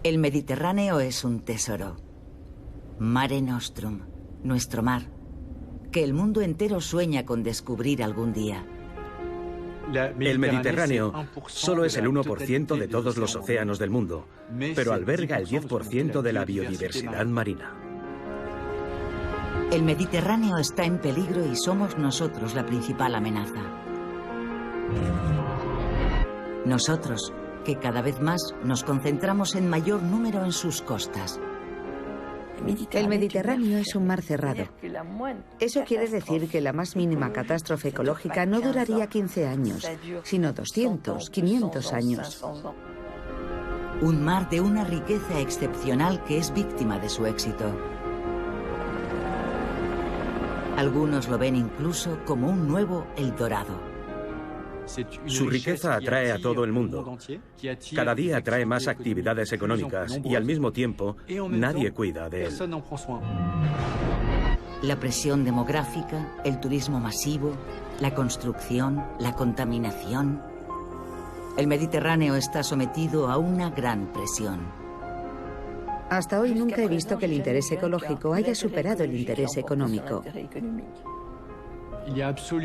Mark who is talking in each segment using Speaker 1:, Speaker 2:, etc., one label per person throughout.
Speaker 1: El Mediterráneo es un tesoro. Mare Nostrum, nuestro mar, que el mundo entero sueña con descubrir algún día.
Speaker 2: El Mediterráneo solo es el 1% de todos los océanos del mundo, pero alberga el 10% de la biodiversidad marina.
Speaker 1: El Mediterráneo está en peligro y somos nosotros la principal amenaza. Nosotros, que cada vez más nos concentramos en mayor número en sus costas.
Speaker 3: El Mediterráneo es un mar cerrado. Eso quiere decir que la más mínima catástrofe ecológica no duraría 15 años, sino 200, 500 años.
Speaker 1: Un mar de una riqueza excepcional que es víctima de su éxito. Algunos lo ven incluso como un nuevo El Dorado.
Speaker 2: Su riqueza atrae a todo el mundo. Cada día atrae más actividades económicas y al mismo tiempo nadie cuida de él.
Speaker 1: La presión demográfica, el turismo masivo, la construcción, la contaminación. El Mediterráneo está sometido a una gran presión.
Speaker 3: Hasta hoy nunca he visto que el interés ecológico haya superado el interés económico.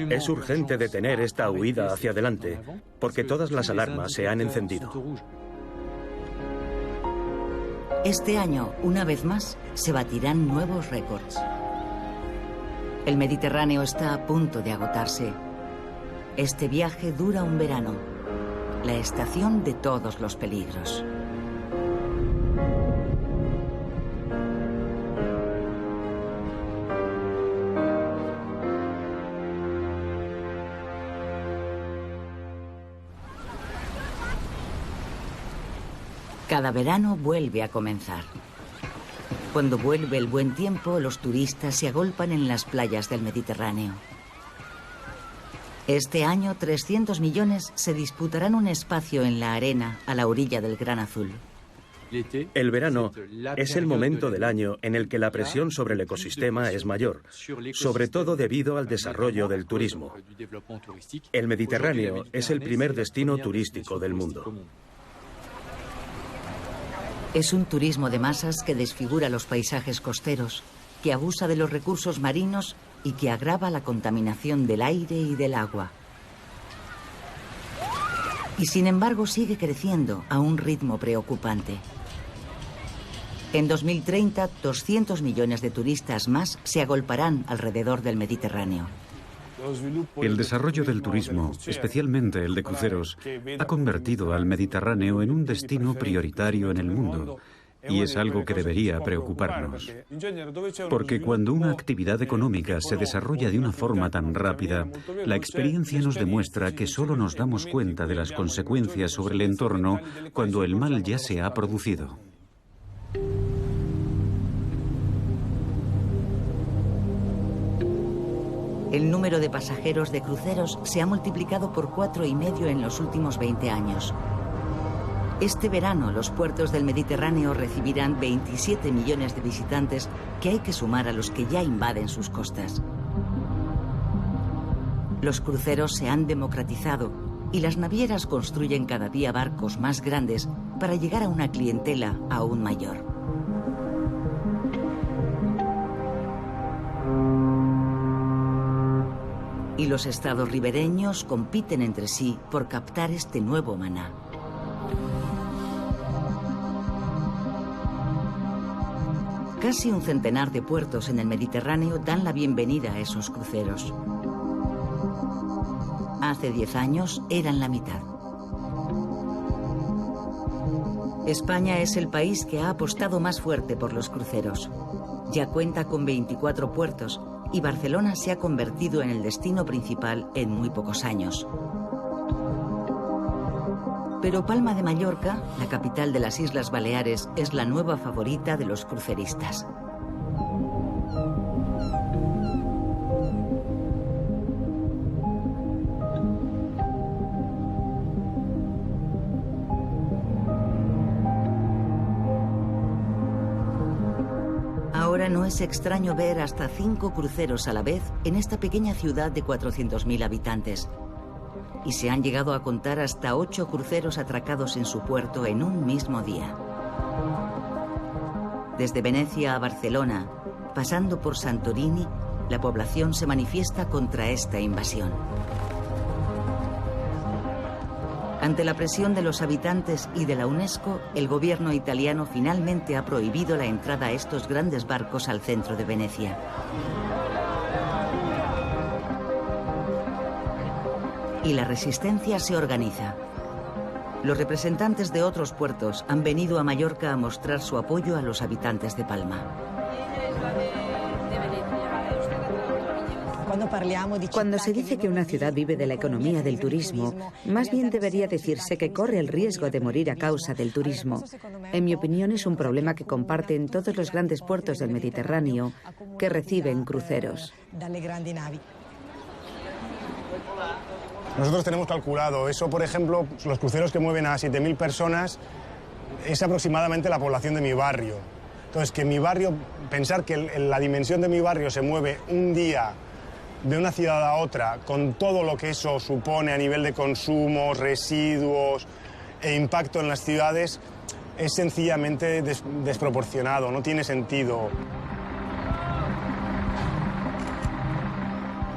Speaker 2: Es urgente detener esta huida hacia adelante, porque todas las alarmas se han encendido.
Speaker 1: Este año, una vez más, se batirán nuevos récords. El Mediterráneo está a punto de agotarse. Este viaje dura un verano, la estación de todos los peligros. Cada verano vuelve a comenzar. Cuando vuelve el buen tiempo, los turistas se agolpan en las playas del Mediterráneo. Este año, 300 millones se disputarán un espacio en la arena a la orilla del Gran Azul.
Speaker 2: El verano es el momento del año en el que la presión sobre el ecosistema es mayor, sobre todo debido al desarrollo del turismo. El Mediterráneo es el primer destino turístico del mundo.
Speaker 1: Es un turismo de masas que desfigura los paisajes costeros, que abusa de los recursos marinos y que agrava la contaminación del aire y del agua. Y sin embargo sigue creciendo a un ritmo preocupante. En 2030, 200 millones de turistas más se agolparán alrededor del Mediterráneo.
Speaker 4: El desarrollo del turismo, especialmente el de cruceros, ha convertido al Mediterráneo en un destino prioritario en el mundo, y es algo que debería preocuparnos. Porque cuando una actividad económica se desarrolla de una forma tan rápida, la experiencia nos demuestra que solo nos damos cuenta de las consecuencias sobre el entorno cuando el mal ya se ha producido.
Speaker 1: El número de pasajeros de cruceros se ha multiplicado por 4,5 en los últimos 20 años. Este verano, los puertos del Mediterráneo recibirán 27 millones de visitantes que hay que sumar a los que ya invaden sus costas. Los cruceros se han democratizado y las navieras construyen cada día barcos más grandes para llegar a una clientela aún mayor. Y los estados ribereños compiten entre sí por captar este nuevo maná. Casi un centenar de puertos en el Mediterráneo dan la bienvenida a esos cruceros. Hace 10 años eran la mitad. España es el país que ha apostado más fuerte por los cruceros. Ya cuenta con 24 puertos y Barcelona se ha convertido en el destino principal en muy pocos años. Pero Palma de Mallorca, la capital de las Islas Baleares, es la nueva favorita de los cruceristas. Ahora no es extraño ver hasta 5 cruceros a la vez en esta pequeña ciudad de 400.000 habitantes. Y se han llegado a contar hasta 8 cruceros atracados en su puerto en un mismo día. Desde Venecia a Barcelona, pasando por Santorini, la población se manifiesta contra esta invasión. Ante la presión de los habitantes y de la UNESCO, el gobierno italiano finalmente ha prohibido la entrada a estos grandes barcos al centro de Venecia. Y la resistencia se organiza. Los representantes de otros puertos han venido a Mallorca a mostrar su apoyo a los habitantes de Palma.
Speaker 3: Cuando se dice que una ciudad vive de la economía del turismo, más bien debería decirse que corre el riesgo de morir a causa del turismo. En mi opinión, es un problema que comparten todos los grandes puertos del Mediterráneo que reciben cruceros.
Speaker 5: Nosotros tenemos calculado eso, por ejemplo, los cruceros que mueven a 7.000 personas es aproximadamente la población de mi barrio. Entonces, que mi barrio, pensar que la dimensión de mi barrio se mueve un día de una ciudad a otra, con todo lo que eso supone a nivel de consumos, residuos e impacto en las ciudades, es sencillamente desproporcionado, no tiene sentido.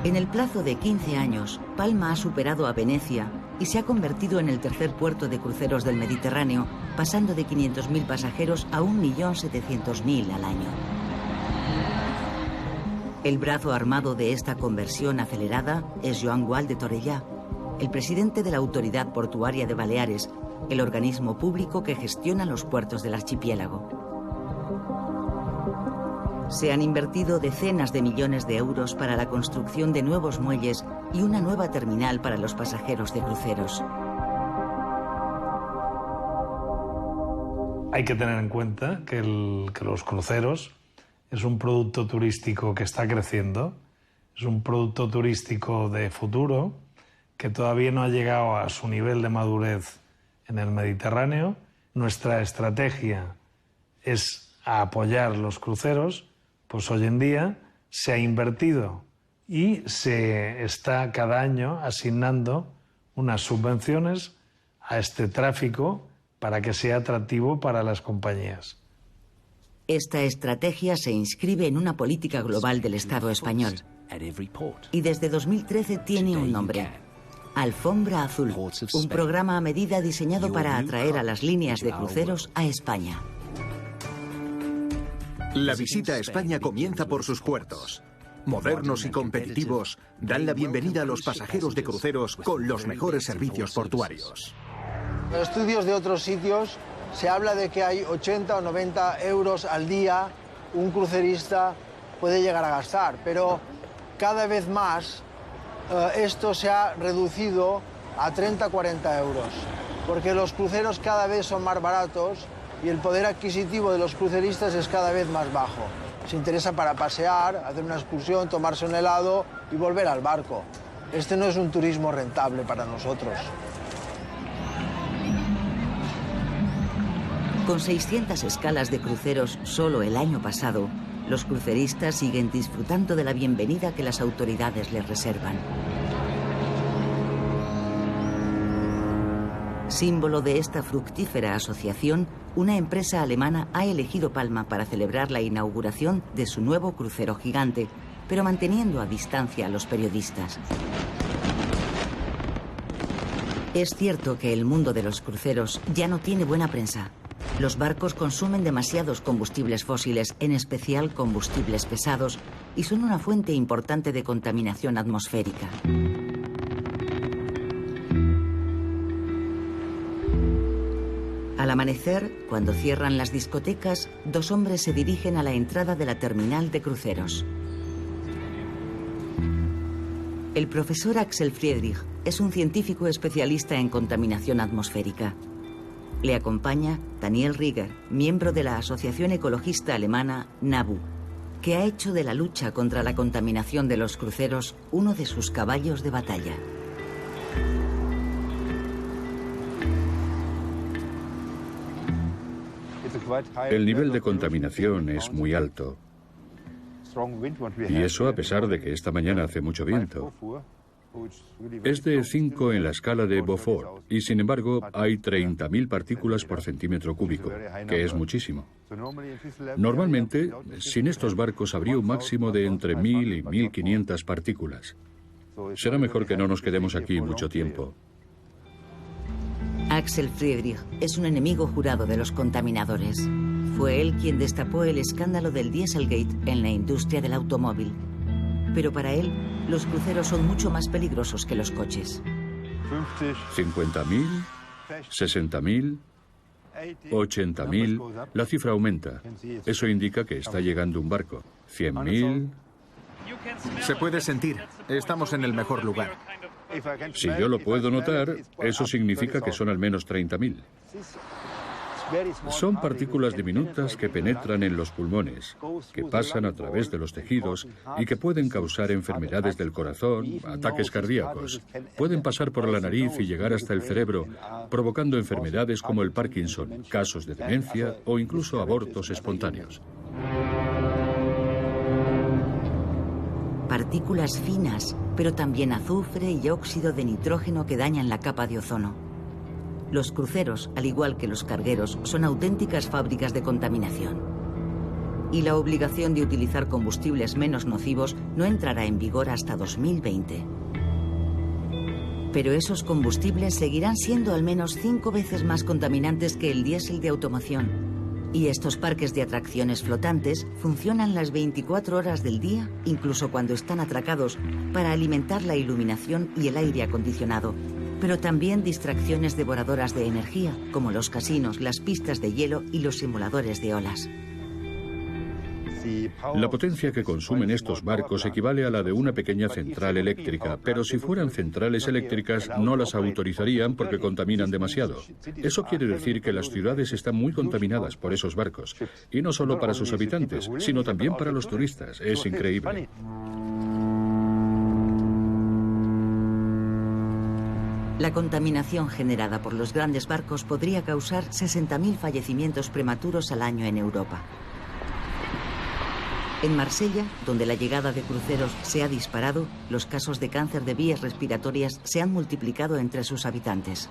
Speaker 1: En el plazo de 15 años, Palma ha superado a Venecia y se ha convertido en el tercer puerto de cruceros del Mediterráneo, pasando de 500.000 pasajeros a 1.700.000 al año. El brazo armado de esta conversión acelerada es Joan Gual de Torellà, el presidente de la Autoridad Portuaria de Baleares, el organismo público que gestiona los puertos del archipiélago. Se han invertido decenas de millones de euros para la construcción de nuevos muelles y una nueva terminal para los pasajeros de cruceros.
Speaker 6: Hay que tener en cuenta que los cruceros es un producto turístico que está creciendo, es un producto turístico de futuro que todavía no ha llegado a su nivel de madurez en el Mediterráneo. Nuestra estrategia es apoyar los cruceros, pues hoy en día se ha invertido y se está cada año asignando unas subvenciones a este tráfico para que sea atractivo para las compañías.
Speaker 1: Esta estrategia se inscribe en una política global del Estado español y desde 2013 tiene un nombre: Alfombra Azul, un programa a medida diseñado para atraer a las líneas de cruceros a España.
Speaker 7: La visita a España comienza por sus puertos. Modernos y competitivos, dan la bienvenida a los pasajeros de cruceros con los mejores servicios portuarios.
Speaker 8: En estudios de otros sitios se habla de que hay 80 o 90 euros al día un crucerista puede llegar a gastar, pero cada vez más esto se ha reducido a 30 o 40 euros, porque los cruceros cada vez son más baratos y el poder adquisitivo de los cruceristas es cada vez más bajo. Se interesa para pasear, hacer una excursión, tomarse un helado y volver al barco. Este no es un turismo rentable para nosotros.
Speaker 1: Con 600 escalas de cruceros solo el año pasado, los cruceristas siguen disfrutando de la bienvenida que las autoridades les reservan. Símbolo de esta fructífera asociación, una empresa alemana ha elegido Palma para celebrar la inauguración de su nuevo crucero gigante, pero manteniendo a distancia a los periodistas. Es cierto que el mundo de los cruceros ya no tiene buena prensa. Los barcos consumen demasiados combustibles fósiles, en especial combustibles pesados, y son una fuente importante de contaminación atmosférica. Al amanecer, cuando cierran las discotecas, dos hombres se dirigen a la entrada de la terminal de cruceros. El profesor Axel Friedrich es un científico especialista en contaminación atmosférica. Le acompaña Daniel Rieger, miembro de la asociación ecologista alemana NABU, que ha hecho de la lucha contra la contaminación de los cruceros uno de sus caballos de batalla.
Speaker 9: El nivel de contaminación es muy alto. Y eso a pesar de que esta mañana hace mucho viento. Es de 5 en la escala de Beaufort y, sin embargo, hay 30.000 partículas por centímetro cúbico, que es muchísimo. Normalmente, sin estos barcos habría un máximo de entre 1.000 y 1.500 partículas. Será mejor que no nos quedemos aquí mucho tiempo.
Speaker 1: Axel Friedrich es un enemigo jurado de los contaminadores. Fue él quien destapó el escándalo del Dieselgate en la industria del automóvil. Pero para él, los cruceros son mucho más peligrosos que los coches.
Speaker 9: 50.000, 60.000, 80.000. La cifra aumenta. Eso indica que está llegando un barco. 100.000.
Speaker 7: Se puede sentir. Estamos en el mejor lugar.
Speaker 9: Si yo lo puedo notar, eso significa que son al menos 30.000. Son partículas diminutas que penetran en los pulmones, que pasan a través de los tejidos y que pueden causar enfermedades del corazón, ataques cardíacos. Pueden pasar por la nariz y llegar hasta el cerebro, provocando enfermedades como el Parkinson, casos de demencia o incluso abortos espontáneos.
Speaker 1: Partículas finas, pero también azufre y óxido de nitrógeno que dañan la capa de ozono. Los cruceros, al igual que los cargueros, son auténticas fábricas de contaminación. Y la obligación de utilizar combustibles menos nocivos no entrará en vigor hasta 2020. Pero esos combustibles seguirán siendo al menos 5 veces más contaminantes que el diésel de automoción. Y estos parques de atracciones flotantes funcionan las 24 horas del día, incluso cuando están atracados, para alimentar la iluminación y el aire acondicionado. Pero también distracciones devoradoras de energía, como los casinos, las pistas de hielo y los simuladores de olas.
Speaker 9: La potencia que consumen estos barcos equivale a la de una pequeña central eléctrica, pero si fueran centrales eléctricas no las autorizarían porque contaminan demasiado. Eso quiere decir que las ciudades están muy contaminadas por esos barcos, y no solo para sus habitantes, sino también para los turistas. Es increíble.
Speaker 1: La contaminación generada por los grandes barcos podría causar 60.000 fallecimientos prematuros al año en Europa. En Marsella, donde la llegada de cruceros se ha disparado, los casos de cáncer de vías respiratorias se han multiplicado entre sus habitantes.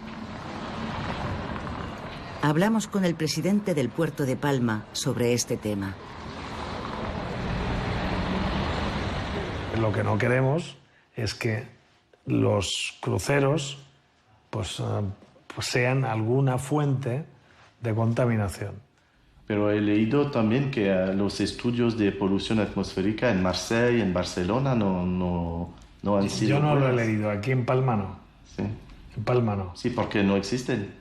Speaker 1: Hablamos con el presidente del puerto de Palma sobre este tema.
Speaker 6: Lo que no queremos es que los cruceros pues sean alguna fuente de contaminación.
Speaker 10: Pero he leído también que los estudios de polución atmosférica en Marsella y en Barcelona no han sido...
Speaker 6: Yo no
Speaker 10: buenas.
Speaker 6: lo he leído, aquí en Palma no.
Speaker 10: Sí.
Speaker 6: En Palma no.
Speaker 10: Sí, porque no existen.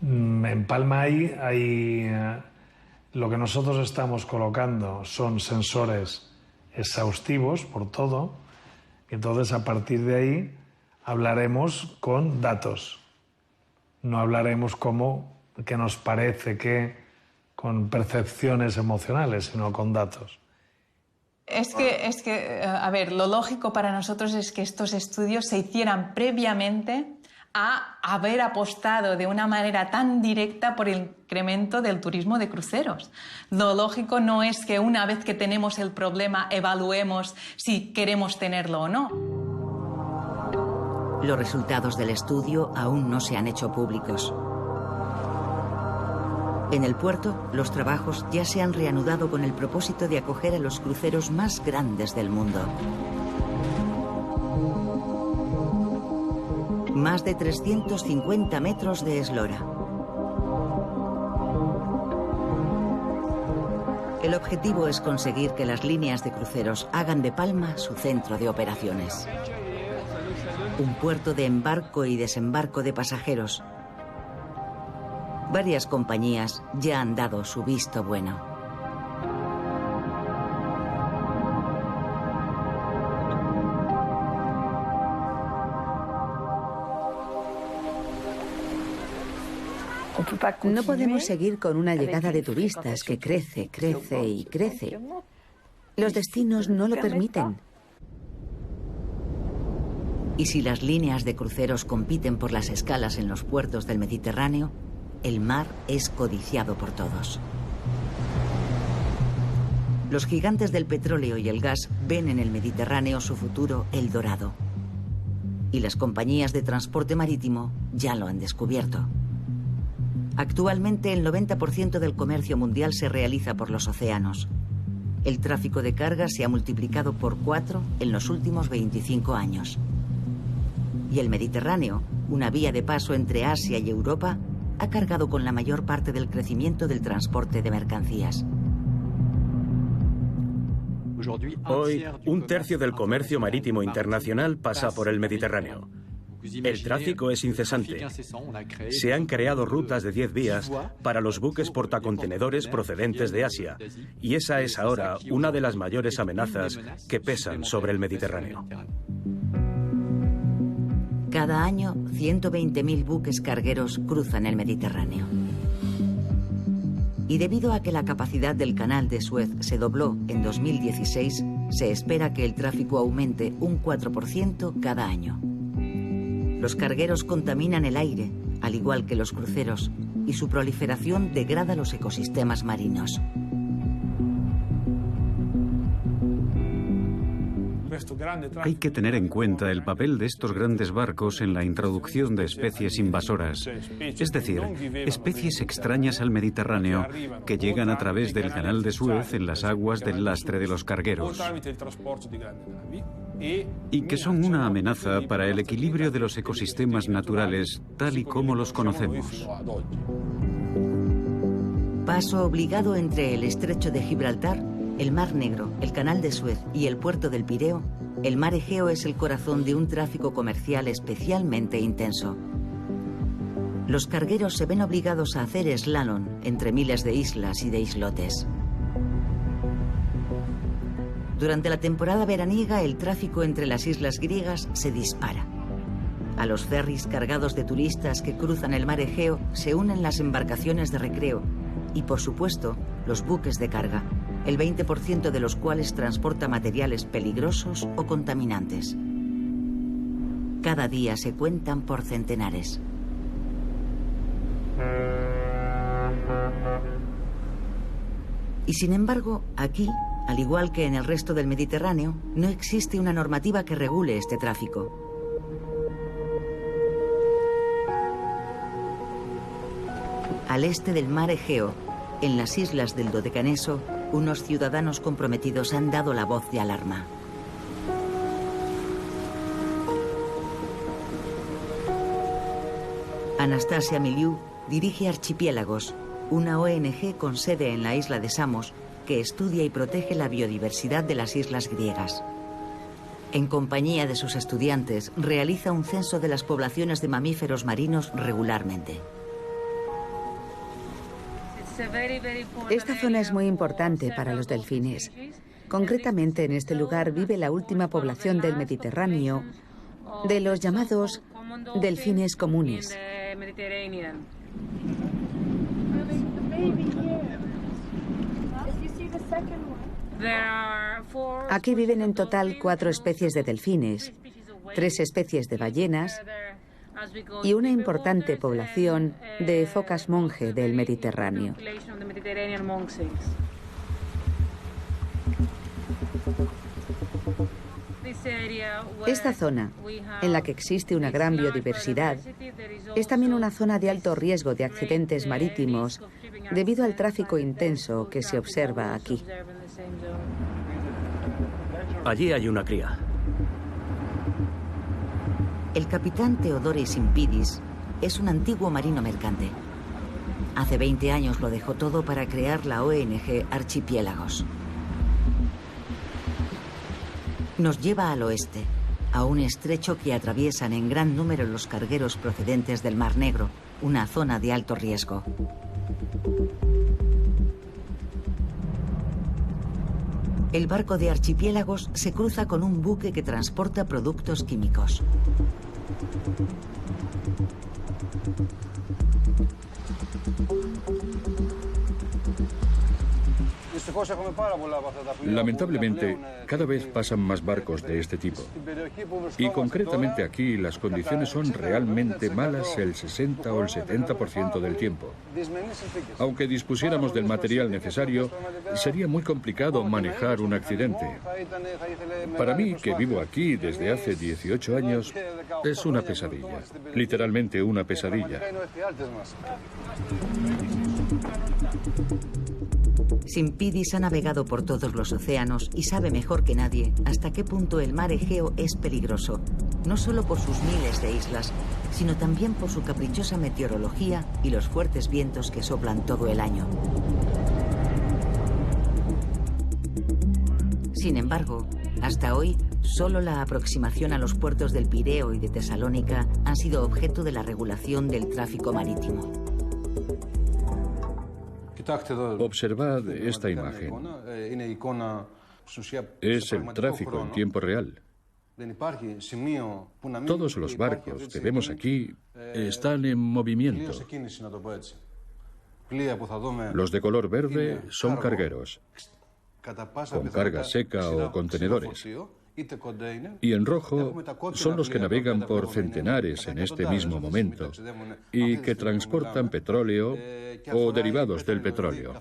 Speaker 6: En Palma hay lo que nosotros estamos colocando son sensores exhaustivos por todo. Entonces, a partir de ahí, hablaremos con datos. No hablaremos como que nos parece que con percepciones emocionales, sino con datos.
Speaker 11: Es que, a ver, lo lógico para nosotros es que estos estudios se hicieran previamente a haber apostado de una manera tan directa por el incremento del turismo de cruceros. Lo lógico no es que una vez que tenemos el problema evaluemos si queremos tenerlo o no.
Speaker 1: Los resultados del estudio aún no se han hecho públicos. En el puerto, los trabajos ya se han reanudado con el propósito de acoger a los cruceros más grandes del mundo. Más de 350 metros de eslora. El objetivo es conseguir que las líneas de cruceros hagan de Palma su centro de operaciones. Un puerto de embarco y desembarco de pasajeros. Varias compañías ya han dado su visto bueno.
Speaker 3: No podemos seguir con una llegada de turistas que crece, crece y crece. Los destinos no lo permiten.
Speaker 1: Y si las líneas de cruceros compiten por las escalas en los puertos del Mediterráneo, el mar es codiciado por todos. Los gigantes del petróleo y el gas ven en el Mediterráneo su futuro El Dorado. y las compañías de transporte marítimo ya lo han descubierto. Actualmente el 90% del comercio mundial se realiza por los océanos. El tráfico de carga se ha multiplicado por 4 en los últimos 25 años. Y el Mediterráneo, una vía de paso entre Asia y Europa, ha cargado con la mayor parte del crecimiento del transporte de mercancías.
Speaker 2: Hoy, un tercio del comercio marítimo internacional pasa por el Mediterráneo. El tráfico es incesante. Se han creado rutas de 10 vías para los buques portacontenedores procedentes de Asia, y esa es ahora una de las mayores amenazas que pesan sobre el Mediterráneo.
Speaker 1: Cada año, 120.000 buques cargueros cruzan el Mediterráneo. Y debido a que la capacidad del canal de Suez se dobló en 2016, se espera que el tráfico aumente un 4% cada año. Los cargueros contaminan el aire, al igual que los cruceros, y su proliferación degrada los ecosistemas marinos.
Speaker 4: Hay que tener en cuenta el papel de estos grandes barcos en la introducción de especies invasoras, es decir, especies extrañas al Mediterráneo que llegan a través del canal de Suez en las aguas del lastre de los cargueros y que son una amenaza para el equilibrio de los ecosistemas naturales tal y como los conocemos.
Speaker 1: Paso obligado entre el estrecho de Gibraltar, el Mar Negro, el Canal de Suez y el puerto del Pireo, el mar Egeo es el corazón de un tráfico comercial especialmente intenso. Los cargueros se ven obligados a hacer slalom entre miles de islas y de islotes. Durante la temporada veraniega, el tráfico entre las islas griegas se dispara. A los ferries cargados de turistas que cruzan el mar Egeo se unen las embarcaciones de recreo y, por supuesto, los buques de carga, el 20% de los cuales transporta materiales peligrosos o contaminantes. Cada día se cuentan por centenares. Y sin embargo, aquí, al igual que en el resto del Mediterráneo, no existe una normativa que regule este tráfico. Al este del mar Egeo, en las islas del Dodecaneso, unos ciudadanos comprometidos han dado la voz de alarma. Anastasia Miliu dirige Archipiélagos, una ONG con sede en la isla de Samos que estudia y protege la biodiversidad de las islas griegas. En compañía de sus estudiantes, realiza un censo de las poblaciones de mamíferos marinos regularmente.
Speaker 3: Esta zona es muy importante para los delfines. Concretamente, en este lugar vive la última población del Mediterráneo de los llamados delfines comunes. Aquí viven en total 4 especies de delfines, 3 especies de ballenas y una importante población de focas monje del Mediterráneo. Esta zona, en la que existe una gran biodiversidad, es también una zona de alto riesgo de accidentes marítimos debido al tráfico intenso que se observa aquí.
Speaker 2: Allí hay una cría.
Speaker 1: El capitán Theodoros Simpidis es un antiguo marino mercante. Hace 20 años lo dejó todo para crear la ONG Archipiélagos. Nos lleva al oeste, a un estrecho que atraviesan en gran número los cargueros procedentes del Mar Negro, una zona de alto riesgo. El barco de Archipiélagos se cruza con un buque que transporta productos químicos.
Speaker 9: Lamentablemente, cada vez pasan más barcos de este tipo. Y concretamente aquí las condiciones son realmente malas el 60 o el 70% del tiempo. Aunque dispusiéramos del material necesario, sería muy complicado manejar un accidente. Para mí, que vivo aquí desde hace 18 años, es una pesadilla. Literalmente una pesadilla.
Speaker 1: Simpidis ha navegado por todos los océanos y sabe mejor que nadie hasta qué punto el mar Egeo es peligroso, no solo por sus miles de islas, sino también por su caprichosa meteorología y los fuertes vientos que soplan todo el año. Sin embargo, hasta hoy, solo la aproximación a los puertos del Pireo y de Tesalónica han sido objeto de la regulación del tráfico marítimo.
Speaker 9: Observad esta imagen. Es el tráfico en tiempo real. Todos los barcos que vemos aquí están en movimiento. Los de color verde son cargueros, con carga seca o contenedores. Y en rojo son los que navegan por centenares en este mismo momento y que transportan petróleo o derivados del petróleo.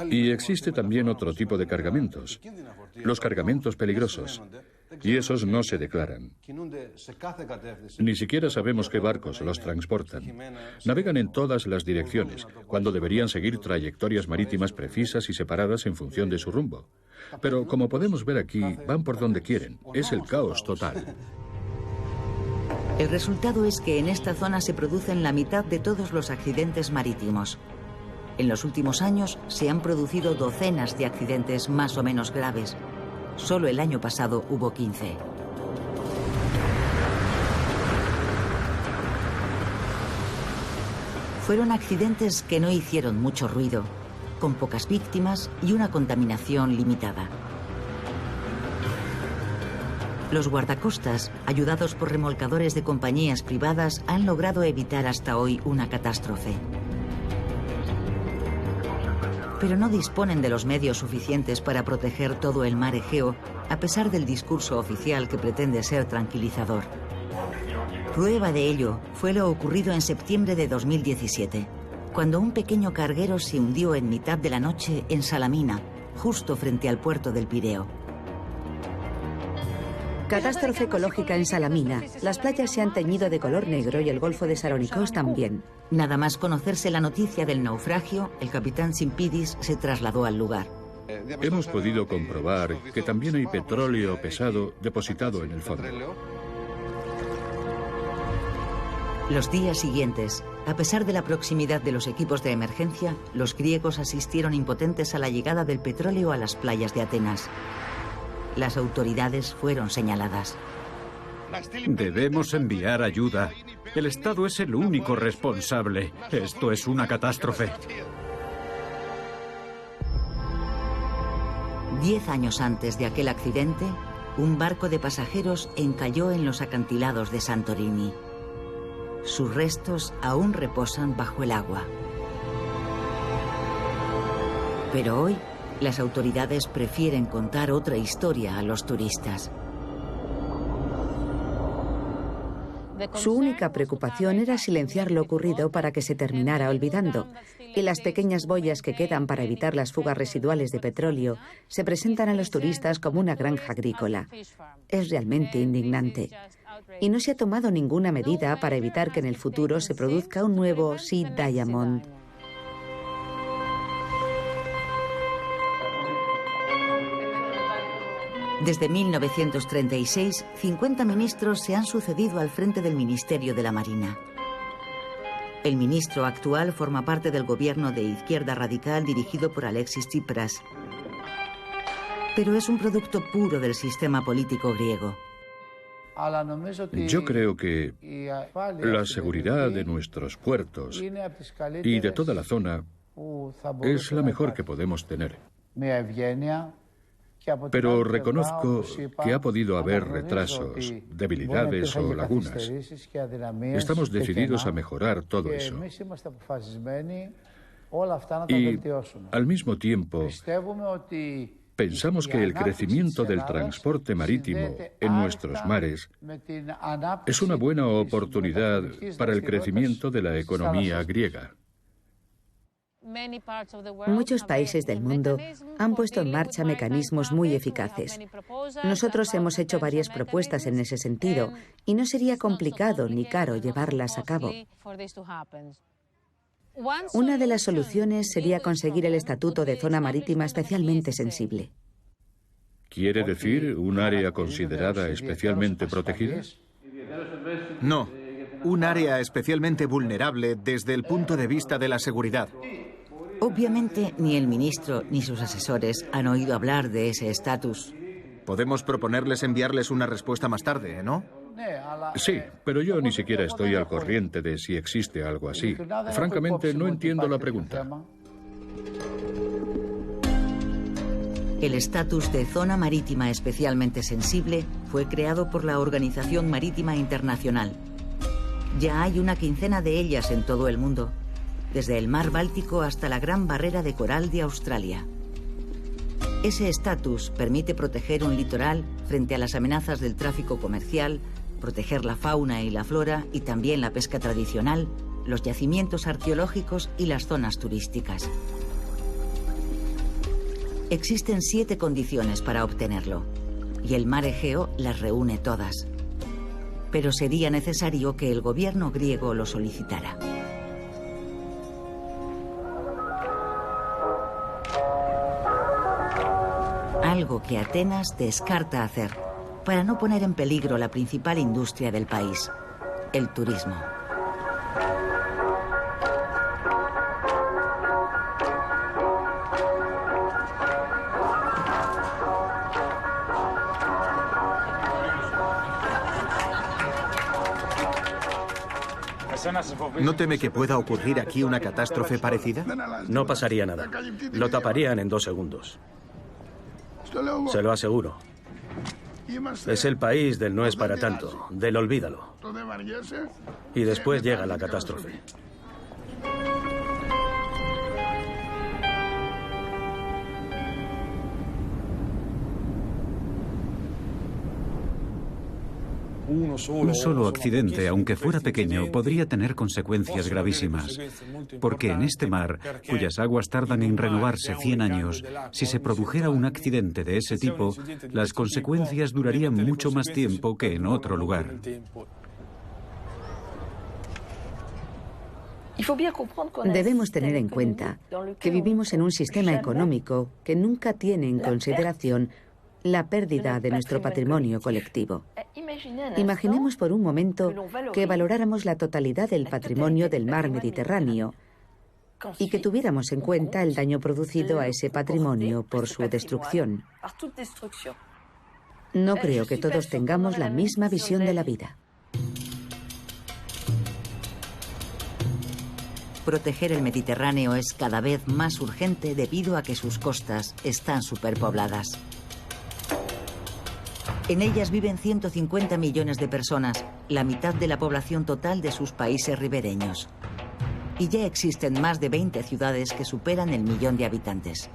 Speaker 9: Y existe también otro tipo de cargamentos, los cargamentos peligrosos, y esos no se declaran. Ni siquiera sabemos qué barcos los transportan. Navegan en todas las direcciones, cuando deberían seguir trayectorias marítimas precisas y separadas en función de su rumbo. Pero como podemos ver aquí, van por donde quieren. Es el caos total.
Speaker 1: El resultado es que en esta zona se producen la mitad de todos los accidentes marítimos. En los últimos años se han producido docenas de accidentes más o menos graves. Solo el año pasado hubo 15. Fueron accidentes que no hicieron mucho ruido, con pocas víctimas y una contaminación limitada. Los guardacostas, ayudados por remolcadores de compañías privadas, han logrado evitar hasta hoy una catástrofe. Pero no disponen de los medios suficientes para proteger todo el mar Egeo, a pesar del discurso oficial que pretende ser tranquilizador. Prueba de ello fue lo ocurrido en septiembre de 2017, cuando un pequeño carguero se hundió en mitad de la noche en Salamina, justo frente al puerto del Pireo.
Speaker 3: Catástrofe ecológica en Salamina. Las playas se han teñido de color negro y el Golfo de Saronikos también.
Speaker 1: Nada más conocerse la noticia del naufragio, el capitán Simpidis se trasladó al lugar.
Speaker 9: Hemos podido comprobar que también hay petróleo pesado depositado en el fondo.
Speaker 1: Los días siguientes, a pesar de la proximidad de los equipos de emergencia, los griegos asistieron impotentes a la llegada del petróleo a las playas de Atenas. Las autoridades fueron señaladas.
Speaker 4: Debemos enviar ayuda. El Estado es el único responsable. Esto es una catástrofe.
Speaker 1: 10 años antes de aquel accidente, un barco de pasajeros encalló en los acantilados de Santorini. Sus restos aún reposan bajo el agua. Pero hoy, las autoridades prefieren contar otra historia a los turistas.
Speaker 3: Su única preocupación era silenciar lo ocurrido para que se terminara olvidando. Y las pequeñas boyas que quedan para evitar las fugas residuales de petróleo se presentan a los turistas como una granja agrícola. Es realmente indignante. Y no se ha tomado ninguna medida para evitar que en el futuro se produzca un nuevo Sea Diamond.
Speaker 1: Desde 1936, 50 ministros se han sucedido al frente del Ministerio de la Marina. El ministro actual forma parte del gobierno de izquierda radical dirigido por Alexis Tsipras. Pero es un producto puro del sistema político griego.
Speaker 9: Yo creo que la seguridad de nuestros puertos y de toda la zona es la mejor que podemos tener. Pero reconozco que ha podido haber retrasos, debilidades o lagunas. Estamos decididos a mejorar todo eso. Y, al mismo tiempo, pensamos que el crecimiento del transporte marítimo en nuestros mares es una buena oportunidad para el crecimiento de la economía griega.
Speaker 3: Muchos países del mundo han puesto en marcha mecanismos muy eficaces. Nosotros hemos hecho varias propuestas en ese sentido y no sería complicado ni caro llevarlas a cabo. Una de las soluciones sería conseguir el estatuto de zona marítima especialmente sensible.
Speaker 9: ¿Quiere decir un área considerada especialmente protegida?
Speaker 7: No, un área especialmente vulnerable desde el punto de vista de la seguridad.
Speaker 1: Obviamente, ni el ministro ni sus asesores han oído hablar de ese estatus.
Speaker 7: Podemos proponerles enviarles una respuesta más tarde, ¿no?
Speaker 9: Sí, pero yo ni siquiera estoy al corriente de si existe algo así. Francamente, no entiendo la pregunta.
Speaker 1: El estatus de zona marítima especialmente sensible fue creado por la Organización Marítima Internacional. Ya hay una quincena de ellas en todo el mundo, desde el mar Báltico hasta la Gran Barrera de Coral de Australia. Ese estatus permite proteger un litoral frente a las amenazas del tráfico comercial, proteger la fauna y la flora y también la pesca tradicional, los yacimientos arqueológicos y las zonas turísticas. Existen 7 condiciones para obtenerlo, y el mar Egeo las reúne todas. Pero sería necesario que el gobierno griego lo solicitara. Algo que Atenas descarta hacer, para no poner en peligro la principal industria del país, el turismo.
Speaker 7: ¿No teme que pueda ocurrir aquí una catástrofe parecida?
Speaker 2: No pasaría nada. Lo taparían en 2 segundos. Se lo aseguro. Es el país del no es para tanto, del olvídalo. Y después llega la catástrofe.
Speaker 4: Un solo accidente, aunque fuera pequeño, podría tener consecuencias gravísimas, porque en este mar, cuyas aguas tardan en renovarse 100 años, si se produjera un accidente de ese tipo, las consecuencias durarían mucho más tiempo que en otro lugar.
Speaker 3: Debemos tener en cuenta que vivimos en un sistema económico que nunca tiene en consideración la pérdida de nuestro patrimonio colectivo. Imaginemos por un momento que valoráramos la totalidad del patrimonio del mar Mediterráneo y que tuviéramos en cuenta el daño producido a ese patrimonio por su destrucción. No creo que todos tengamos la misma visión de la vida.
Speaker 1: Proteger el Mediterráneo es cada vez más urgente debido a que sus costas están superpobladas. En ellas viven 150 millones de personas, la mitad de la población total de sus países ribereños. Y ya existen más de 20 ciudades que superan el 1.000.000 de habitantes.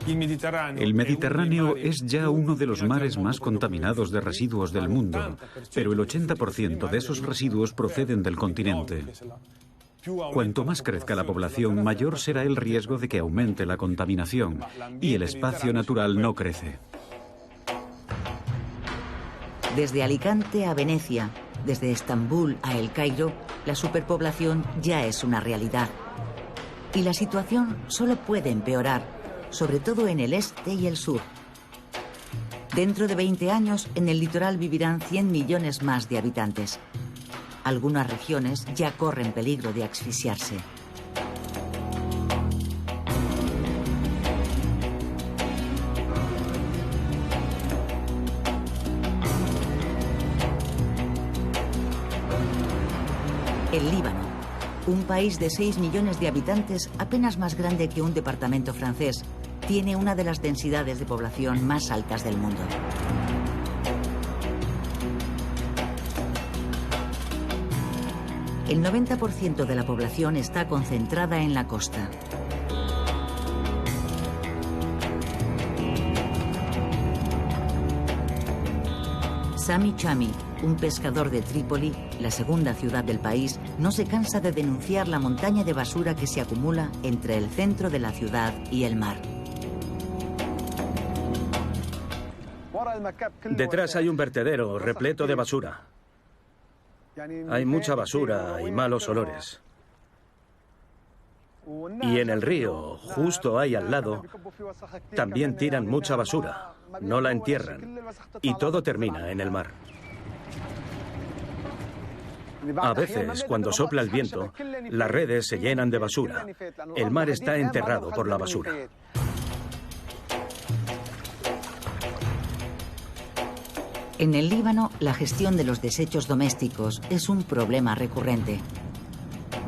Speaker 4: El Mediterráneo es ya uno de los mares más contaminados de residuos del mundo, pero el 80% de esos residuos proceden del continente. Cuanto más crezca la población, mayor será el riesgo de que aumente la contaminación, y el espacio natural no crece.
Speaker 1: Desde Alicante a Venecia, desde Estambul a El Cairo, la superpoblación ya es una realidad. Y la situación solo puede empeorar, sobre todo en el este y el sur. Dentro de 20 años, en el litoral vivirán 100 millones más de habitantes. Algunas regiones ya corren peligro de asfixiarse. El Líbano, un país de 6 millones de habitantes, apenas más grande que un departamento francés, tiene una de las densidades de población más altas del mundo. El 90% de la población está concentrada en la costa. Sami Chami, un pescador de Trípoli, la segunda ciudad del país, no se cansa de denunciar la montaña de basura que se acumula entre el centro de la ciudad y el mar.
Speaker 2: Detrás hay un vertedero repleto de basura. Hay mucha basura y malos olores. Y en el río, justo ahí al lado, también tiran mucha basura. No la entierran. Y todo termina en el mar. A veces, cuando sopla el viento, las redes se llenan de basura. El mar está enterrado por la basura.
Speaker 1: En el Líbano, la gestión de los desechos domésticos es un problema recurrente.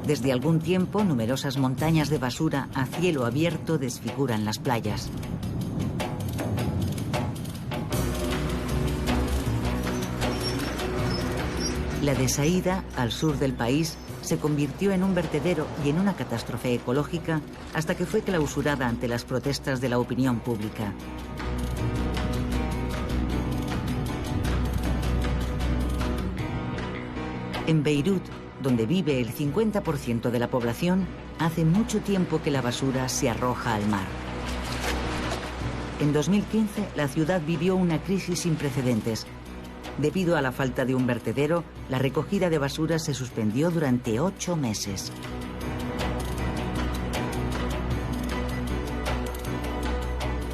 Speaker 1: Desde algún tiempo, numerosas montañas de basura a cielo abierto desfiguran las playas. La de Saïda, al sur del país, se convirtió en un vertedero y en una catástrofe ecológica hasta que fue clausurada ante las protestas de la opinión pública. En Beirut, donde vive el 50% de la población, hace mucho tiempo que la basura se arroja al mar. En 2015, la ciudad vivió una crisis sin precedentes. Debido a la falta de un vertedero, la recogida de basura se suspendió durante 8 meses.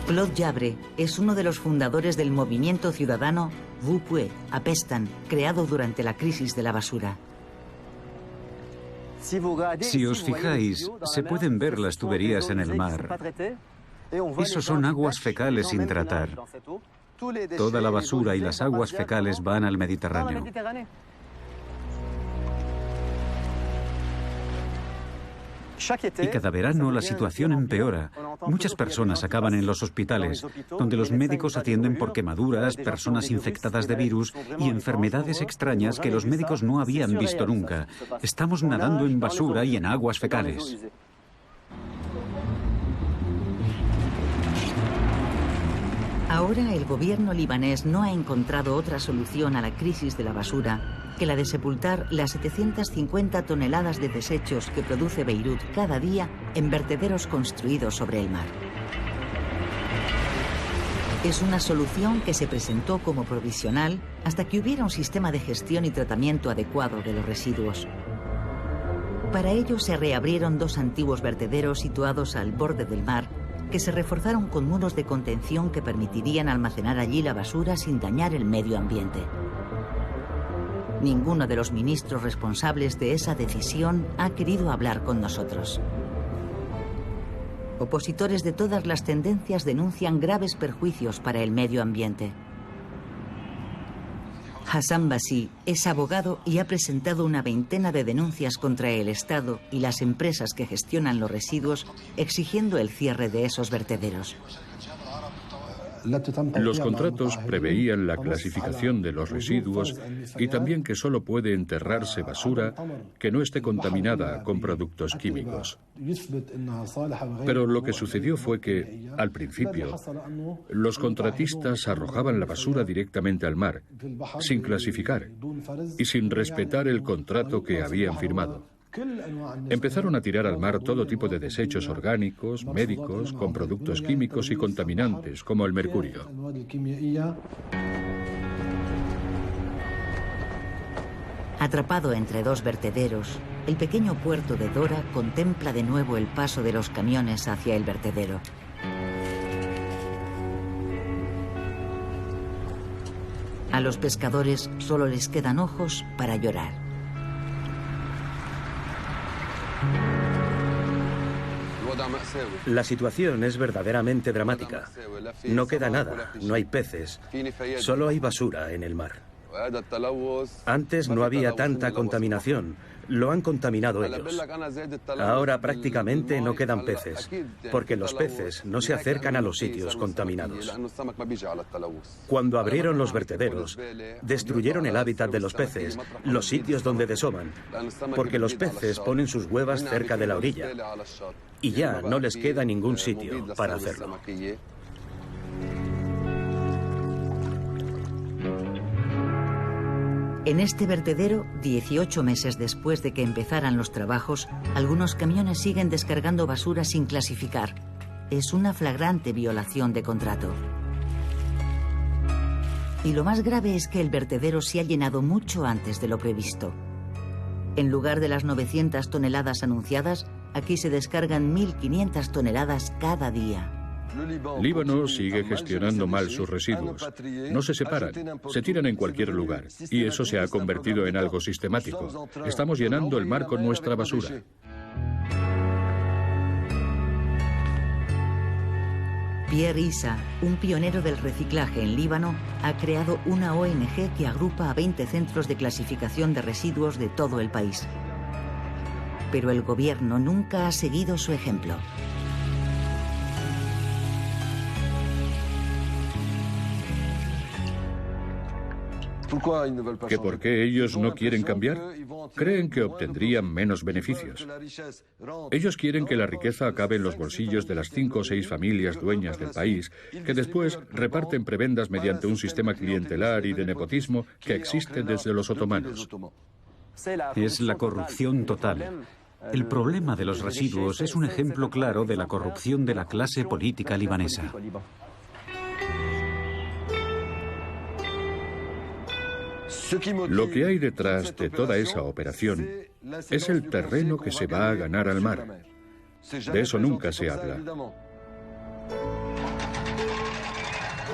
Speaker 1: Claude Jabre es uno de los fundadores del movimiento ciudadano Vous Puez, Apestan, creado durante la crisis de la basura.
Speaker 4: Si os fijáis, se pueden ver las tuberías en el mar. Eso son aguas fecales sin tratar. Toda la basura y las aguas fecales van al Mediterráneo. Y cada verano la situación empeora. Muchas personas acaban en los hospitales, donde los médicos atienden por quemaduras, personas infectadas de virus y enfermedades extrañas que los médicos no habían visto nunca. Estamos nadando en basura y en aguas fecales.
Speaker 1: Ahora el gobierno libanés no ha encontrado otra solución a la crisis de la basura que la de sepultar las 750 toneladas de desechos que produce Beirut cada día en vertederos construidos sobre el mar. Es una solución que se presentó como provisional hasta que hubiera un sistema de gestión y tratamiento adecuado de los residuos. Para ello se reabrieron 2 antiguos vertederos situados al borde del mar que se reforzaron con muros de contención que permitirían almacenar allí la basura sin dañar el medio ambiente. Ninguno de los ministros responsables de esa decisión ha querido hablar con nosotros. Opositores de todas las tendencias denuncian graves perjuicios para el medio ambiente. Hassan Bassi es abogado y ha presentado una veintena de denuncias contra el Estado y las empresas que gestionan los residuos, exigiendo el cierre de esos vertederos.
Speaker 9: Los contratos preveían la clasificación de los residuos y también que solo puede enterrarse basura que no esté contaminada con productos químicos. Pero lo que sucedió fue que, al principio, los contratistas arrojaban la basura directamente al mar, sin clasificar y sin respetar el contrato que habían firmado. Empezaron a tirar al mar todo tipo de desechos orgánicos, médicos, con productos químicos y contaminantes, como el mercurio.
Speaker 1: Atrapado entre 2 vertederos, el pequeño puerto de Dora contempla de nuevo el paso de los camiones hacia el vertedero. A los pescadores solo les quedan ojos para llorar.
Speaker 2: La situación es verdaderamente dramática. No queda nada, no hay peces, solo hay basura en el mar. Antes no había tanta contaminación. Lo han contaminado ellos. Ahora prácticamente no quedan peces, porque los peces no se acercan a los sitios contaminados. Cuando abrieron los vertederos, destruyeron el hábitat de los peces, los sitios donde desovan, porque los peces ponen sus huevas cerca de la orilla y ya no les queda ningún sitio para hacerlo.
Speaker 1: En este vertedero, 18 meses después de que empezaran los trabajos, algunos camiones siguen descargando basura sin clasificar. Es una flagrante violación de contrato. Y lo más grave es que el vertedero se ha llenado mucho antes de lo previsto. En lugar de las 900 toneladas anunciadas, aquí se descargan 1.500 toneladas cada día.
Speaker 9: Líbano sigue gestionando mal sus residuos. No se separan, se tiran en cualquier lugar. Y eso se ha convertido en algo sistemático. Estamos llenando el mar con nuestra basura.
Speaker 1: Pierre Issa, un pionero del reciclaje en Líbano, ha creado una ONG que agrupa a 20 centros de clasificación de residuos de todo el país. Pero el gobierno nunca ha seguido su ejemplo.
Speaker 9: ¿Que por qué ellos no quieren cambiar? Creen que obtendrían menos beneficios. Ellos quieren que la riqueza acabe en los bolsillos de las 5 o 6 familias dueñas del país, que después reparten prebendas mediante un sistema clientelar y de nepotismo que existe desde los otomanos.
Speaker 4: Es la corrupción total. El problema de los residuos es un ejemplo claro de la corrupción de la clase política libanesa.
Speaker 9: Lo que hay detrás de toda esa operación es el terreno que se va a ganar al mar. De eso nunca se habla.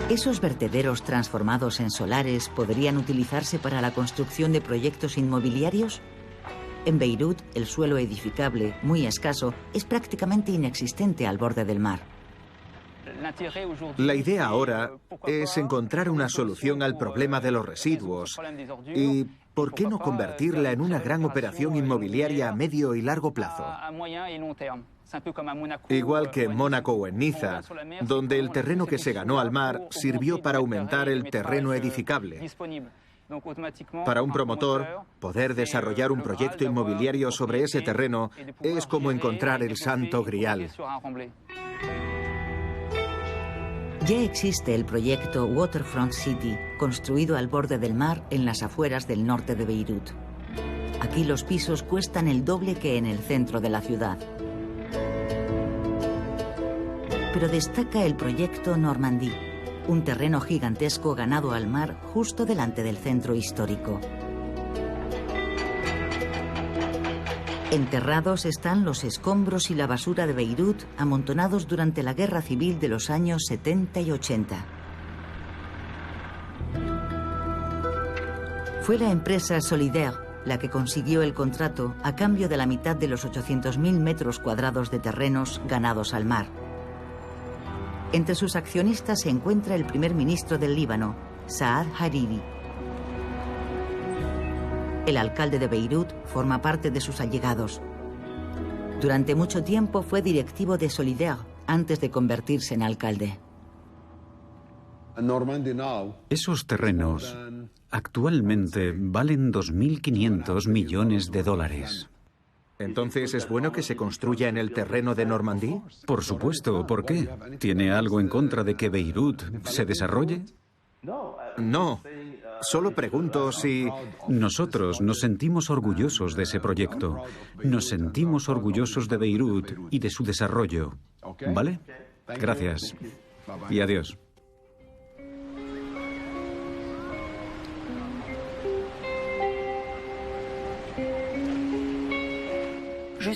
Speaker 1: ¿Esos vertederos transformados en solares podrían utilizarse para la construcción de proyectos inmobiliarios? En Beirut, el suelo edificable, muy escaso, es prácticamente inexistente al borde del mar.
Speaker 7: La idea ahora es encontrar una solución al problema de los residuos y ¿por qué no convertirla en una gran operación inmobiliaria a medio y largo plazo? Igual que en Mónaco o en Niza, donde el terreno que se ganó al mar sirvió para aumentar el terreno edificable. Para un promotor, poder desarrollar un proyecto inmobiliario sobre ese terreno es como encontrar el Santo Grial.
Speaker 1: Ya existe el proyecto Waterfront City, construido al borde del mar en las afueras del norte de Beirut. Aquí los pisos cuestan el doble que en el centro de la ciudad. Pero destaca el proyecto Normandie, un terreno gigantesco ganado al mar justo delante del centro histórico. Enterrados están los escombros y la basura de Beirut amontonados durante la guerra civil de los años 70 y 80. Fue la empresa Solidaire la que consiguió el contrato a cambio de la mitad de los 800.000 metros cuadrados de terrenos ganados al mar. Entre sus accionistas se encuentra el primer ministro del Líbano, Saad Hariri. El alcalde de Beirut forma parte de sus allegados. Durante mucho tiempo fue directivo de Solidaire antes de convertirse en alcalde.
Speaker 4: Esos terrenos actualmente valen 2.500 millones de dólares.
Speaker 7: ¿Entonces es bueno que se construya en el terreno de Normandie?
Speaker 4: Por supuesto, ¿por qué? ¿Tiene algo en contra de que Beirut se desarrolle?
Speaker 7: No, solo pregunto si...
Speaker 4: Nosotros nos sentimos orgullosos de ese proyecto. Nos sentimos orgullosos de Beirut y de su desarrollo. ¿Vale? Gracias. Y adiós.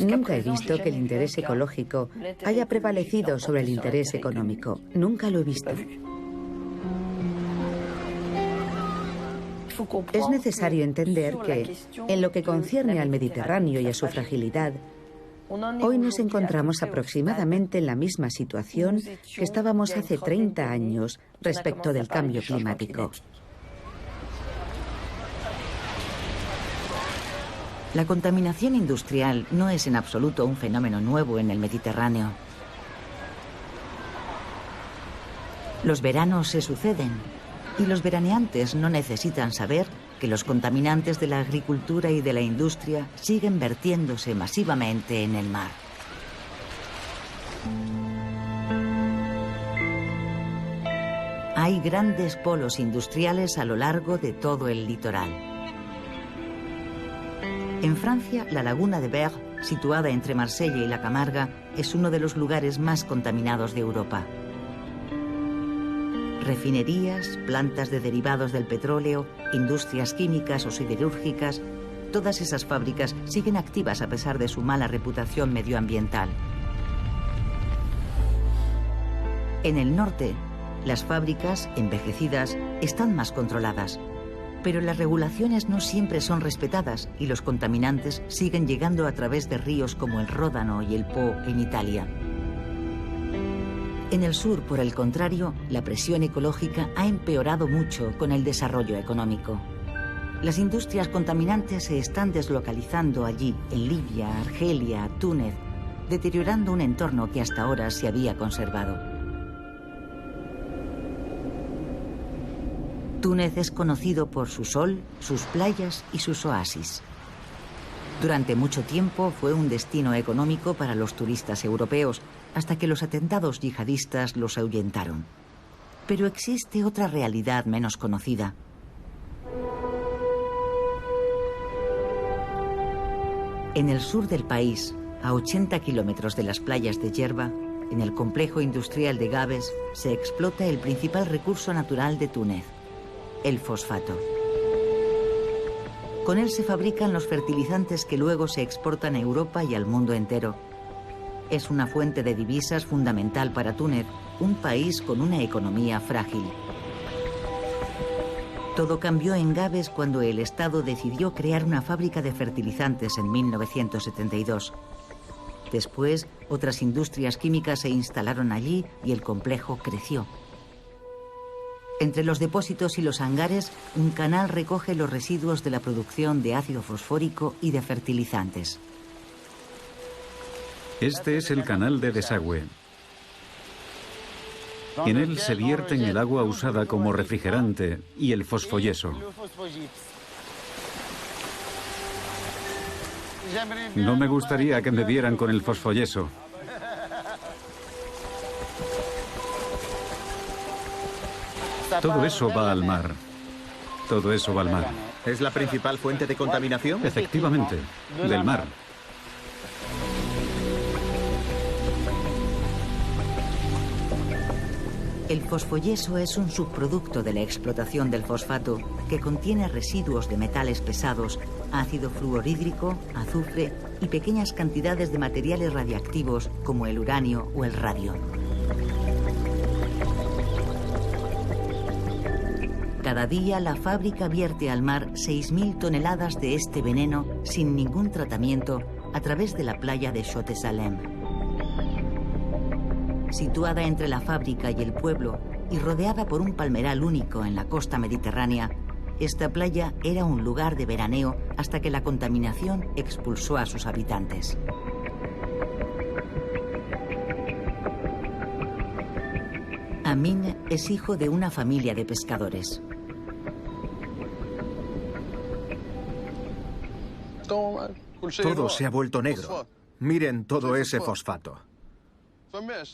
Speaker 3: Nunca he visto que el interés ecológico haya prevalecido sobre el interés económico. Nunca lo he visto. Es necesario entender que, en lo que concierne al Mediterráneo y a su fragilidad, hoy nos encontramos aproximadamente en la misma situación que estábamos hace 30 años respecto del cambio climático.
Speaker 1: La contaminación industrial no es en absoluto un fenómeno nuevo en el Mediterráneo. Los veranos se suceden y los veraneantes no necesitan saber que los contaminantes de la agricultura y de la industria siguen vertiéndose masivamente en el mar. Hay grandes polos industriales a lo largo de todo el litoral. En Francia, la laguna de Berre, situada entre Marsella y la Camarga, es uno de los lugares más contaminados de Europa. Refinerías, plantas de derivados del petróleo, industrias químicas o siderúrgicas, todas esas fábricas siguen activas a pesar de su mala reputación medioambiental. En el norte, las fábricas, envejecidas, están más controladas, pero las regulaciones no siempre son respetadas y los contaminantes siguen llegando a través de ríos como el Ródano y el Po en Italia. En el sur, por el contrario, la presión ecológica ha empeorado mucho con el desarrollo económico. Las industrias contaminantes se están deslocalizando allí, en Libia, Argelia, Túnez, deteriorando un entorno que hasta ahora se había conservado. Túnez es conocido por su sol, sus playas y sus oasis. Durante mucho tiempo fue un destino económico para los turistas europeos, hasta que los atentados yihadistas los ahuyentaron. Pero existe otra realidad menos conocida. En el sur del país, a 80 kilómetros de las playas de Yerba, en el complejo industrial de Gabes, se explota el principal recurso natural de Túnez, el fosfato. Con él se fabrican los fertilizantes que luego se exportan a Europa y al mundo entero. Es una fuente de divisas fundamental para Túnez, un país con una economía frágil. Todo cambió en Gabes cuando el Estado decidió crear una fábrica de fertilizantes en 1972. Después, otras industrias químicas se instalaron allí y el complejo creció. Entre los depósitos y los hangares, un canal recoge los residuos de la producción de ácido fosfórico y de fertilizantes.
Speaker 4: Este es el canal de desagüe. En él se vierten el agua usada como refrigerante y el fosfoyeso. No me gustaría que me vieran con el fosfoyeso. Todo eso va al mar. Todo eso va al mar.
Speaker 7: ¿Es la principal fuente de contaminación?
Speaker 4: Efectivamente, del mar.
Speaker 1: El fosfoyeso es un subproducto de la explotación del fosfato que contiene residuos de metales pesados, ácido fluorhídrico, azufre y pequeñas cantidades de materiales radiactivos como el uranio o el radio. Cada día la fábrica vierte al mar 6.000 toneladas de este veneno sin ningún tratamiento a través de la playa de Chott Salem. Situada entre la fábrica y el pueblo y rodeada por un palmeral único en la costa mediterránea, esta playa era un lugar de veraneo hasta que la contaminación expulsó a sus habitantes. Amin es hijo de una familia de pescadores.
Speaker 7: Todo se ha vuelto negro. Miren todo ese fosfato.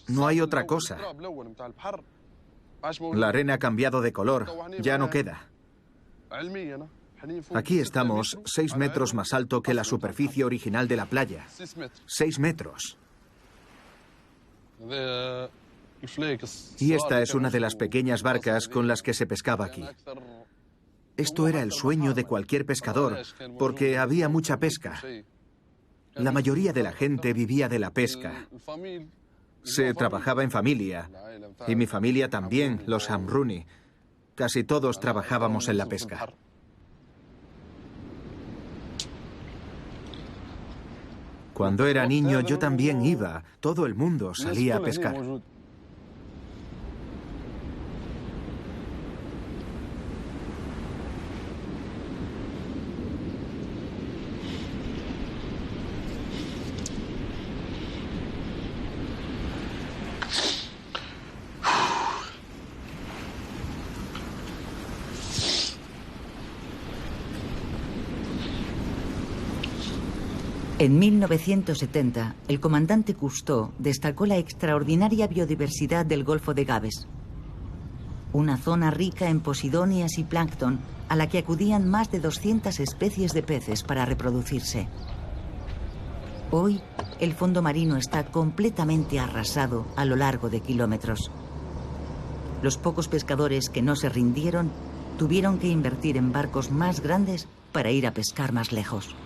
Speaker 7: No hay otra cosa. La arena ha cambiado de color, ya no queda. Aquí estamos 6 metros más alto que la superficie original de la playa. 6 metros. Y esta es una de las pequeñas barcas con las que se pescaba aquí. Esto era el sueño de cualquier pescador, porque había mucha pesca. La mayoría de la gente vivía de la pesca. Se trabajaba en familia, y mi familia también, los Amruni. Casi todos trabajábamos en la pesca. Cuando era niño yo también iba, todo el mundo salía a pescar.
Speaker 1: En 1970, el comandante Cousteau destacó la extraordinaria biodiversidad del Golfo de Gabes, una zona rica en posidonias y plancton a la que acudían más de 200 especies de peces para reproducirse. Hoy, el fondo marino está completamente arrasado a lo largo de kilómetros. Los pocos pescadores que no se rindieron tuvieron que invertir en barcos más grandes para ir a pescar más lejos.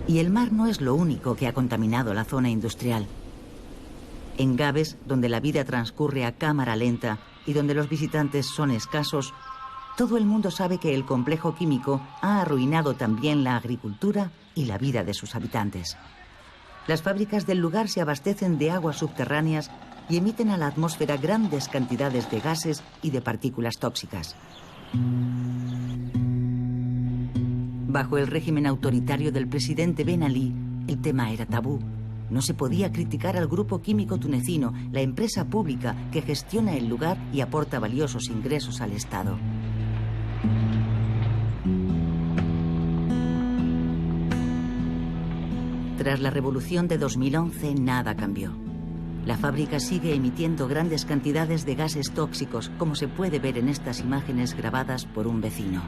Speaker 1: Y el mar no es lo único que ha contaminado la zona industrial. En Gabes, donde la vida transcurre a cámara lenta y donde los visitantes son escasos, todo el mundo sabe que el complejo químico ha arruinado también la agricultura y la vida de sus habitantes. Las fábricas del lugar se abastecen de aguas subterráneas y emiten a la atmósfera grandes cantidades de gases y de partículas tóxicas. Bajo el régimen autoritario del presidente Ben Ali, el tema era tabú. No se podía criticar al grupo químico tunecino, la empresa pública que gestiona el lugar y aporta valiosos ingresos al Estado. Tras la revolución de 2011, nada cambió. La fábrica sigue emitiendo grandes cantidades de gases tóxicos, como se puede ver en estas imágenes grabadas por un vecino.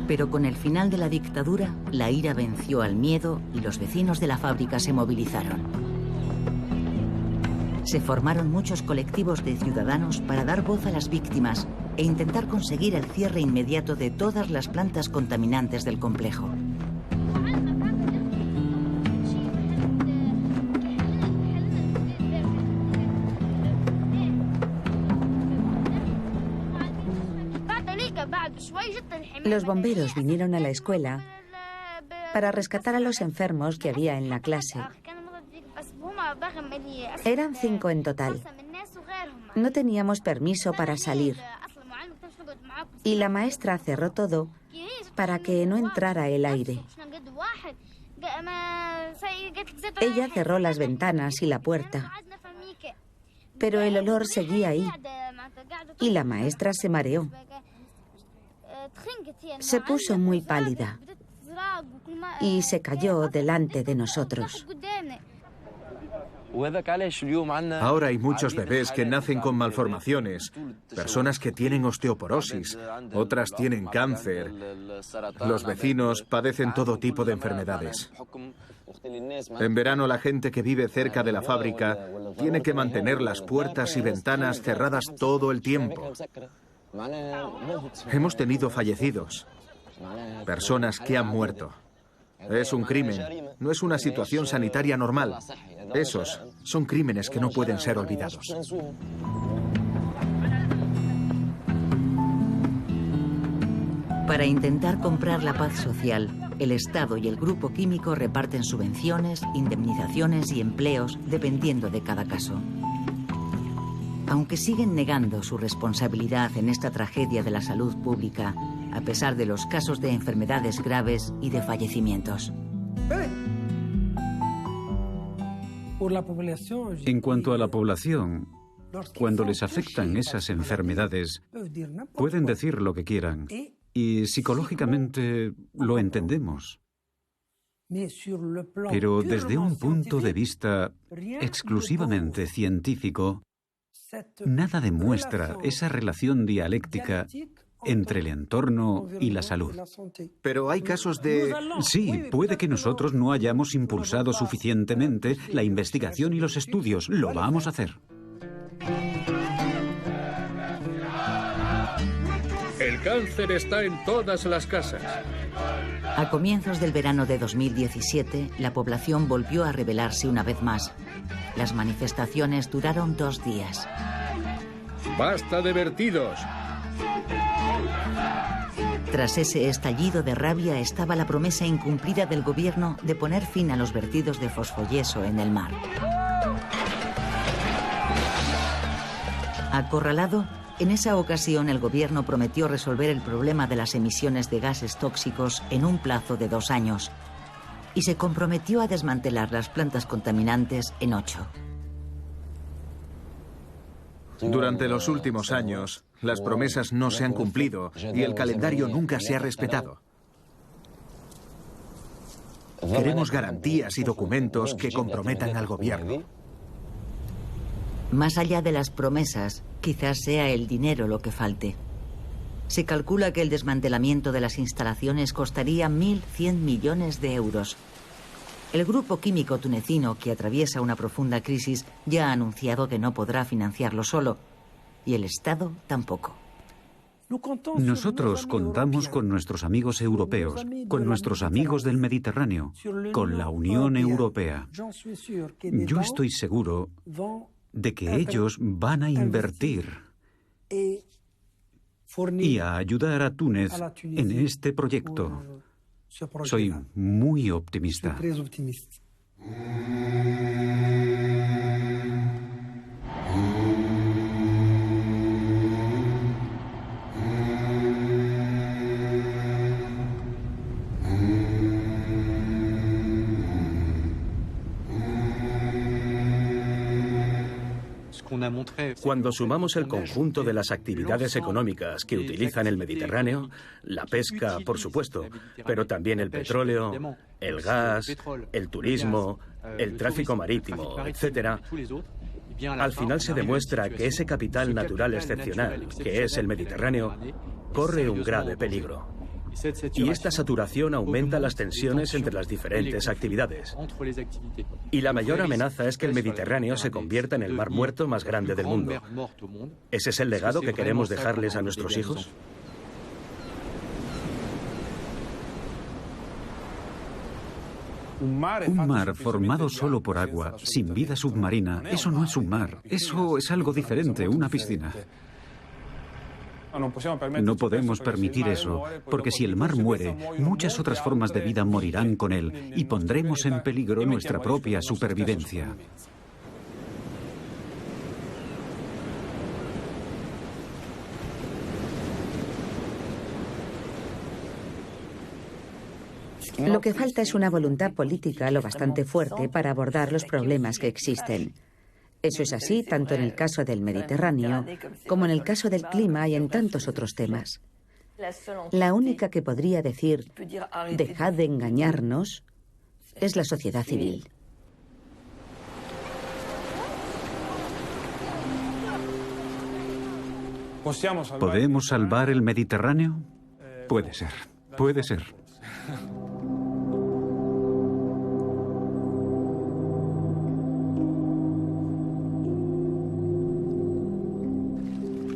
Speaker 1: Pero con el final de la dictadura, la ira venció al miedo y los vecinos de la fábrica se movilizaron. Se formaron muchos colectivos de ciudadanos para dar voz a las víctimas e intentar conseguir el cierre inmediato de todas las plantas contaminantes del complejo.
Speaker 3: Los bomberos vinieron a la escuela para rescatar a los enfermos que había en la clase. Eran 5 en total. No teníamos permiso para salir. Y la maestra cerró todo para que no entrara el aire. Ella cerró las ventanas y la puerta. Pero el olor seguía ahí. Y la maestra se mareó. Se puso muy pálida y se cayó delante de nosotros.
Speaker 7: Ahora hay muchos bebés que nacen con malformaciones, personas que tienen osteoporosis, otras tienen cáncer. Los vecinos padecen todo tipo de enfermedades. En verano la gente que vive cerca de la fábrica tiene que mantener las puertas y ventanas cerradas todo el tiempo. Hemos tenido fallecidos, personas que han muerto. Es un crimen, no es una situación sanitaria normal. Esos son crímenes que no pueden ser olvidados.
Speaker 1: Para intentar comprar la paz social, el Estado y el grupo químico reparten subvenciones, indemnizaciones y empleos dependiendo de cada caso. Aunque siguen negando su responsabilidad en esta tragedia de la salud pública, a pesar de los casos de enfermedades graves y de fallecimientos.
Speaker 4: En cuanto a la población, cuando les afectan esas enfermedades, pueden decir lo que quieran y psicológicamente lo entendemos. Pero desde un punto de vista exclusivamente científico, nada demuestra esa relación dialéctica entre el entorno y la salud.
Speaker 7: Pero hay casos de...
Speaker 4: Sí, puede que nosotros no hayamos impulsado suficientemente la investigación y los estudios. Lo vamos a hacer.
Speaker 9: El cáncer está en todas las casas.
Speaker 1: A comienzos del verano de 2017, la población volvió a rebelarse una vez más. Las manifestaciones duraron 2 días.
Speaker 9: ¡Basta de vertidos!
Speaker 1: Tras ese estallido de rabia estaba la promesa incumplida del gobierno de poner fin a los vertidos de fosfoyeso en el mar. Acorralado, en esa ocasión el gobierno prometió resolver el problema de las emisiones de gases tóxicos en un plazo de 2 años. y se comprometió a desmantelar las plantas contaminantes en 8.
Speaker 7: Durante los últimos años, las promesas no se han cumplido y el calendario nunca se ha respetado. Queremos garantías y documentos que comprometan al gobierno.
Speaker 1: Más allá de las promesas, quizás sea el dinero lo que falte. Se calcula que el desmantelamiento de las instalaciones costaría 1.100 millones de euros. El grupo químico tunecino, que atraviesa una profunda crisis, ya ha anunciado que no podrá financiarlo solo. Y el Estado tampoco.
Speaker 4: Nosotros contamos con nuestros amigos europeos, con nuestros amigos del Mediterráneo, con la Unión Europea. Yo estoy seguro de que ellos van a invertir y a ayudar a Túnez en este proyecto. Soy muy optimista.
Speaker 2: Cuando sumamos el conjunto de las actividades económicas que utilizan el Mediterráneo, la pesca, por supuesto, pero también el petróleo, el gas, el turismo, el tráfico marítimo, etc., al final se demuestra que ese capital natural excepcional, que es el Mediterráneo, corre un grave peligro. Y esta saturación aumenta las tensiones entre las diferentes actividades. Y la mayor amenaza es que el Mediterráneo se convierta en el mar muerto más grande del mundo. ¿Ese es el legado que queremos dejarles a nuestros hijos?
Speaker 4: Un mar formado solo por agua, sin vida submarina, eso no es un mar, eso es algo diferente, una piscina. No podemos permitir eso, porque si el mar muere, muchas otras formas de vida morirán con él y pondremos en peligro nuestra propia supervivencia.
Speaker 3: Lo que falta es una voluntad política lo bastante fuerte para abordar los problemas que existen. Eso es así tanto en el caso del Mediterráneo como en el caso del clima y en tantos otros temas. La única que podría decir, dejad de engañarnos, es la sociedad civil.
Speaker 4: ¿Podemos salvar el Mediterráneo? Puede ser, puede ser.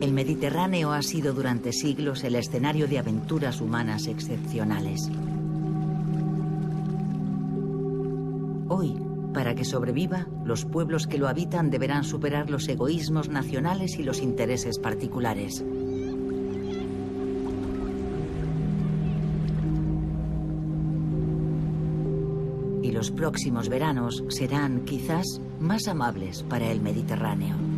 Speaker 1: El Mediterráneo ha sido durante siglos el escenario de aventuras humanas excepcionales. Hoy, para que sobreviva, los pueblos que lo habitan deberán superar los egoísmos nacionales y los intereses particulares. Y los próximos veranos serán, quizás, más amables para el Mediterráneo.